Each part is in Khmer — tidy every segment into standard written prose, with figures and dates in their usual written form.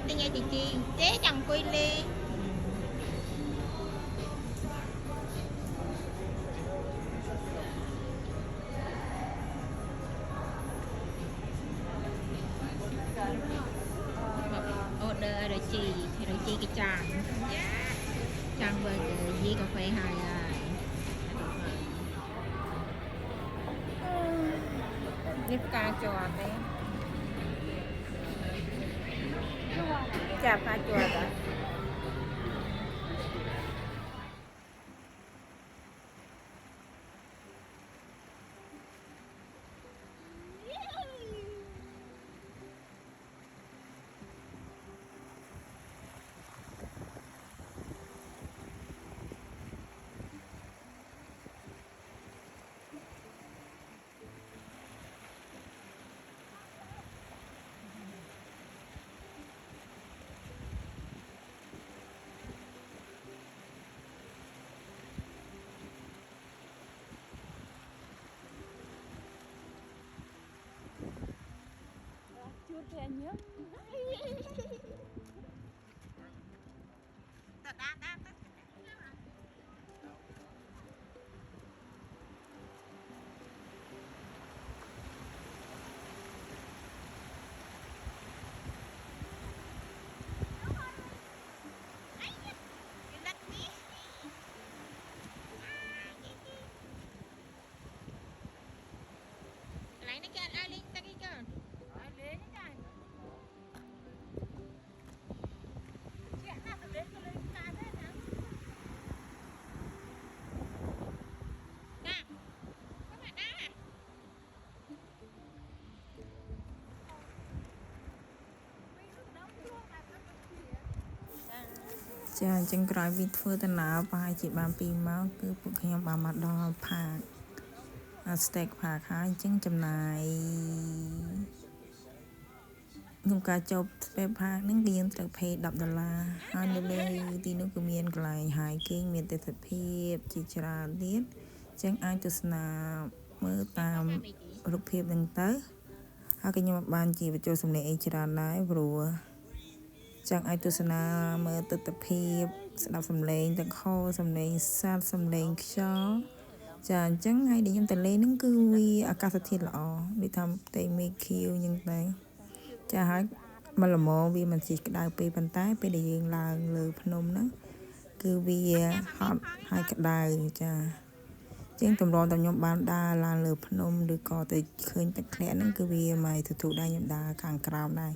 tinh ấy thì chế chẳng quên lên order rồi chi cái chàng burger với cà phê hai ai nếp ca chua đấy chả pha chua đó Thế nhớ lấy nó kia ai lên ta kia cơ lấy cái chuyện nào từ lấy cá thế hả? nè các bạn đãចាអញ្ចឹងក្រោយពីធ្វើដំណើរប្រហែលជាបាន2ម៉ោងគឺពួកខ្ញុំបានមកដល់ផាកស្តេកផាកហើយអញ្ចឹងចំណាយក្នុងការចូលស្តេកផាកហ្នឹងគឺយើងត្រូវ pay $10ហើយនៅលើទីនោះគឺមានកន្លែងហើយគេមានទេសភាពជាច្រើនទៀតអញ្ចឹងអាចទស្សនាមើលតាមរូបភាពហ្នឹងទៅហើយក៏ខ្ញុំបានជាបញ្ចូលសម្លេងអីច្រើនដែរព្រោះចឹងអាចទស្សនាមើលទស្សនភាពស្ដាប់សំឡេងទាំងខោសំឡេងសត្វសំឡេងខ្យល់ចាអញ្ចឹងហើយដែលខ្ញុំទៅលេងហ្នឹងគឺវាអាកាសធាតុល្អដូចថាផ្ទៃមេឃខៀវអញ្ចឹងទៅចាហើយមកល្មមវាមិនជាក្តៅពេកប៉ុន្តែពេលដែលយើងឡើងលើភ្នំហ្នឹងគឺវាហត់ហើយក្តៅចាជាងតម្រាំតែខ្ញុំបានដើរឡើងលើភ្នំឬក៏ទៅឃើញទឹកធ្លាក់ហ្នឹងគឺវាមិនទទួលដែរខ្ញុំដើរខាងក្រោមដែរ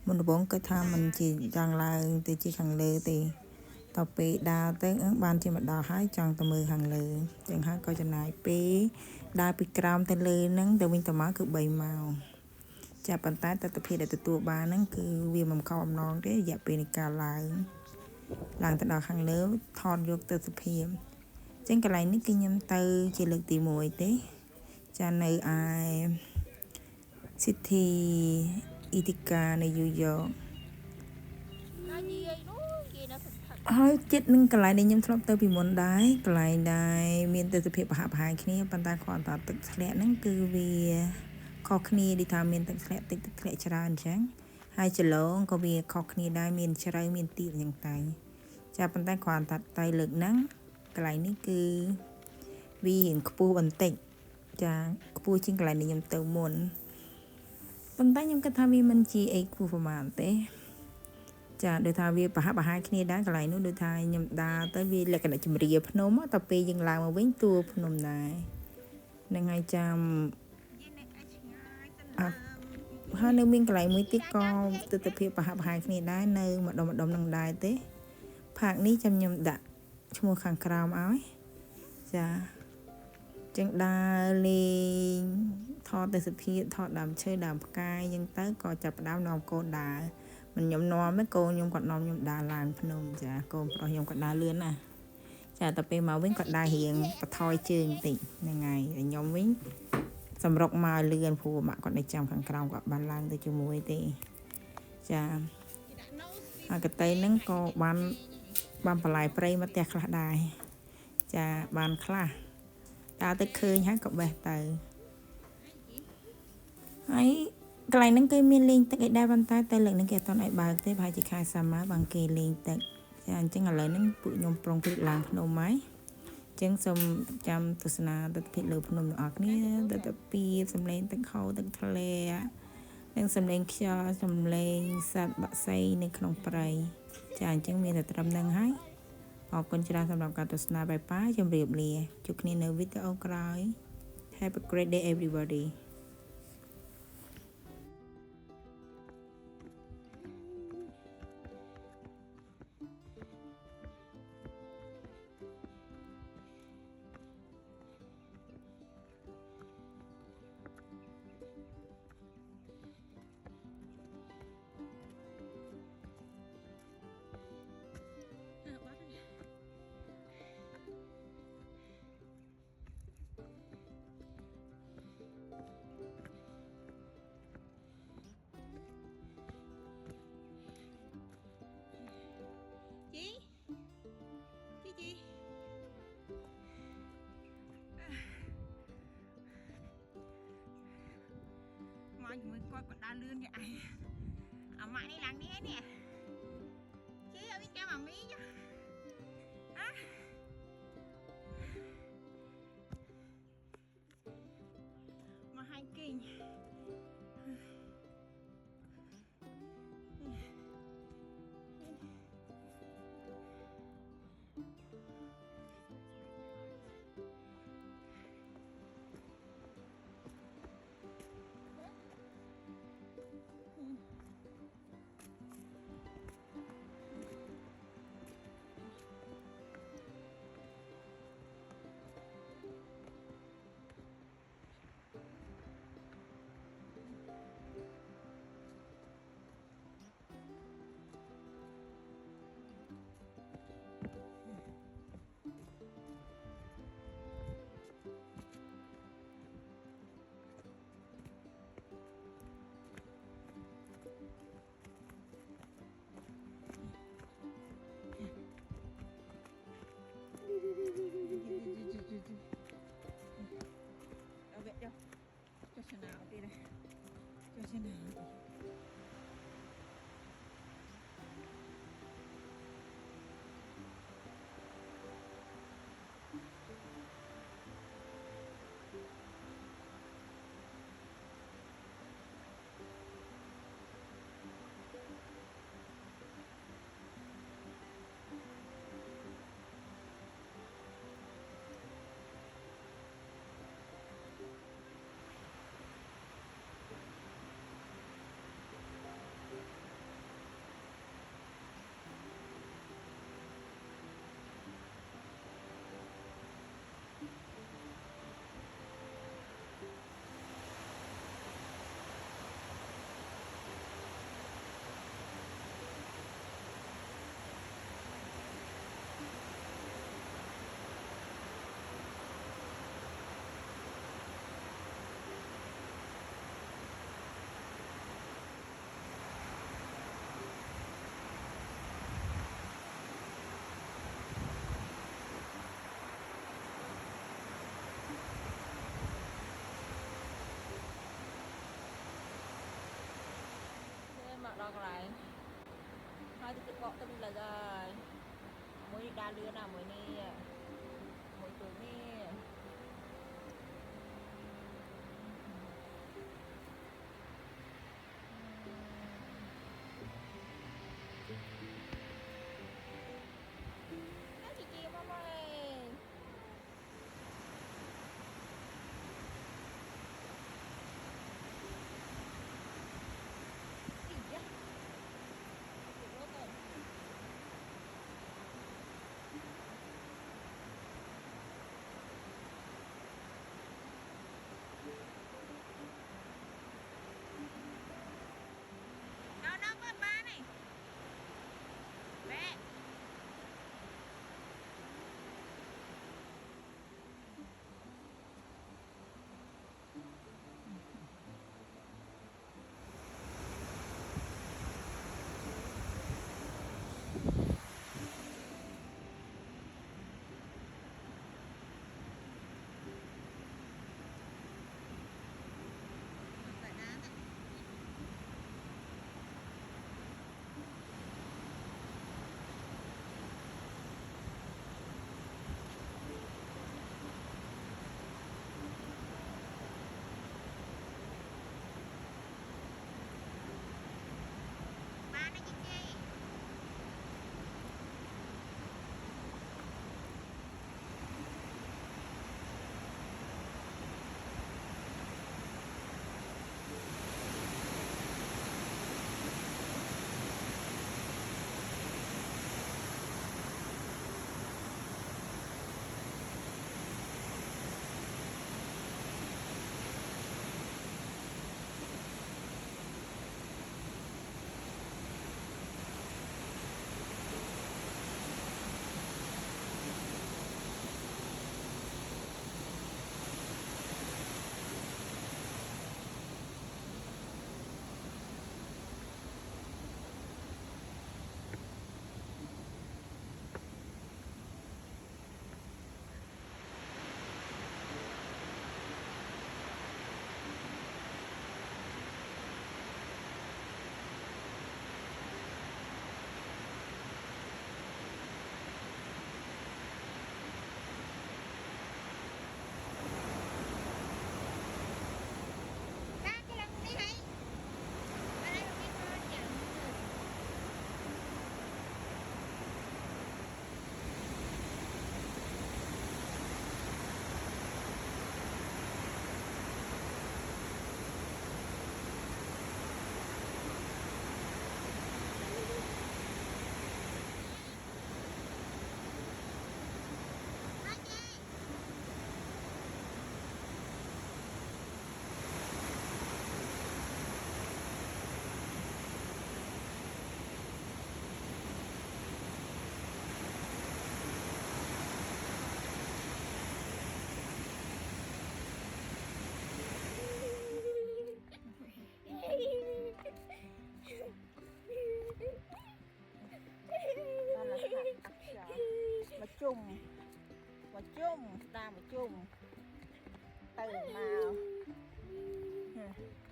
មុនដំបូងគិតថាมันជាយ៉ាងឡើងទៅជាខាងលើទេតទៅពេលដើរទៅបានជាមកដល់ហើយចង់ទៅមើលខាងលើចឹងហើយក៏ចំណាយពេលដើរពីក្រោមទៅលើហ្នឹងទៅវិញទៅមកគឺ3ម៉ោងចាប៉ុន្តែទស្សនវិជ្ជាដែលទទួលបានហ្នឹងគឺវាមិនខំអំណងទេរយៈពេលនៃការឡើងទៅដល់ខាងលើថតយកទស្សនវិជ្ជាចឹងកន្លែងនេះគឺខ្ញុំទៅជាលើកទី1ទេចានៅឯ City Ithaca នៅ New York ហើយចិត្តនឹងកន្លែងដែលខ្ញុំធ្លាប់ទៅពីមុនដែរកន្លែងដែលមានទស្សនវិជ្ជាប្រហាក់ប្រហែលគ្នាប៉ុន្តែគ្រាន់តែទឹកធ្លាក់ហ្នឹងគឺវាខុសគ្នាដូចថាមានទឹកធ្លាក់តិចទឹកធ្លាក់ច្រើនអញ្ចឹងហើយចលងក៏វាខុសគ្នាដែរមានជ្រៅមានទាបអញ្ចឹងតែចាប៉ុន្តែគ្រាន់តែទៅលើកហ្នឹងកន្លែងនេះគឺវារៀងខ្ពស់បន្តិចចាខ្ពស់ជាងកន្លែងដែលខ្ញុំទៅមុនប៉ុន្តែខ្ញុំគិតថាវាមិនជាអីខ្ពស់ប្រហែលទេចាដូចថាវាប្រហាក់ប្រហែលគ្នាដែរកន្លែងនោះដូចថាខ្ញុំដើរទៅវាលក្ខណៈជំរាលភ្នំតែពេលយើងឡើងមកវិញតួភ្នំដែរនឹងហើយចាំហើយនៅមានកន្លែងមួយទៀតក៏ទស្សនវិជ្ជាប្រហាក់ប្រហែលគ្នាដែរនៅម្ដុំនឹងដែរទេផាកនេះចាំខ្ញុំដាក់ឈ្មោះខាងក្រោមឲ្យចាចឹងដើរលេងថតទស្សនវិជ្ជាថតដើមឈើដើមផ្កាយអញ្ចឹងទៅក៏ចាប់ផ្ដើមនាំកូនដើរមិនខ្ញុំនាំទេកូនខ្ញុំគាត់នាំខ្ញុំដើរឡើងភ្នំចាកូនប្រុសខ្ញុំគាត់ដើរលឿនណាស់ចាតែពេលមកវិញគាត់ដើររៀងបន្ថយជើងបន្តិចហ្នឹងហើយខ្ញុំវិញសម្រុកមកលឿនព្រោះម៉ាក់គាត់នៅចាំខាងក្រោមគាត់បានឡើងទៅជាមួយទេចាហើយកតេហ្នឹងក៏បានបន្លែព្រៃមកផ្ទះខ្លះដែរចាបានខ្លះដើរទៅឃើញហើយក៏បេះទៅហើយ កន្លែងហ្នឹងគេមានលេងទឹកអីដែរប៉ុន្តែតែលើកនេះគេអត់ទាន់ឲ្យបើកទេប្រហែលជាខែសាម៉ាបងគេលេងទឹកចាអញ្ចឹងឥឡូវហ្នឹងពួកខ្ញុំប្រុងព្រឹកឡើងភ្នំហើយអញ្ចឹងសូមចាំទស្សនាទស្សនវិជ្ជាលើភ្នំទាំងអស់គ្នាទស្សនវិជ្ជាសំឡេងទឹកហូរទឹកធ្លានិងសំឡេងខ្យល់សំឡេងសត្វបក្សីនៅក្នុងព្រៃចាអញ្ចឹងមានតែត្រឹមហ្នឹងហើយអរគុណច្រើនសម្រាប់ការទស្សនាបាយប៉ាជម្រាបលាជួបគ្នានៅវីដេអូក្រោយ Have a great day everybody chị mọi người coi còn đa lươn vậy ở mãi đi làng đi hết nè chị ở bên kia mà mỹ chứ hả mà hai kinh đâu vậy đâu cho xe nào đi đây cho xe nào đo lại hai cái cọ tâm là rồi mới đa lứa nào mới nè mới tuổi nè chị kia mama ơi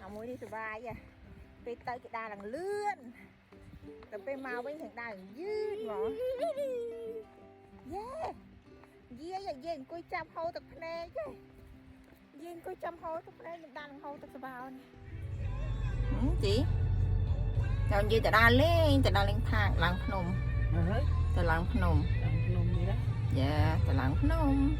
mũi đi sờ vai à về tay cái đà lằng lươn tập về màu với thằng đà dư ngỏ yeah yeah yeah coi chăm hâu tập này chứ yeah coi chăm hâu tập này đà lằng hâu tập sờ bao này chị chào gì tại đà lên thang làng phnom tại làng phnom nôm gì đó dạ tại làng phnom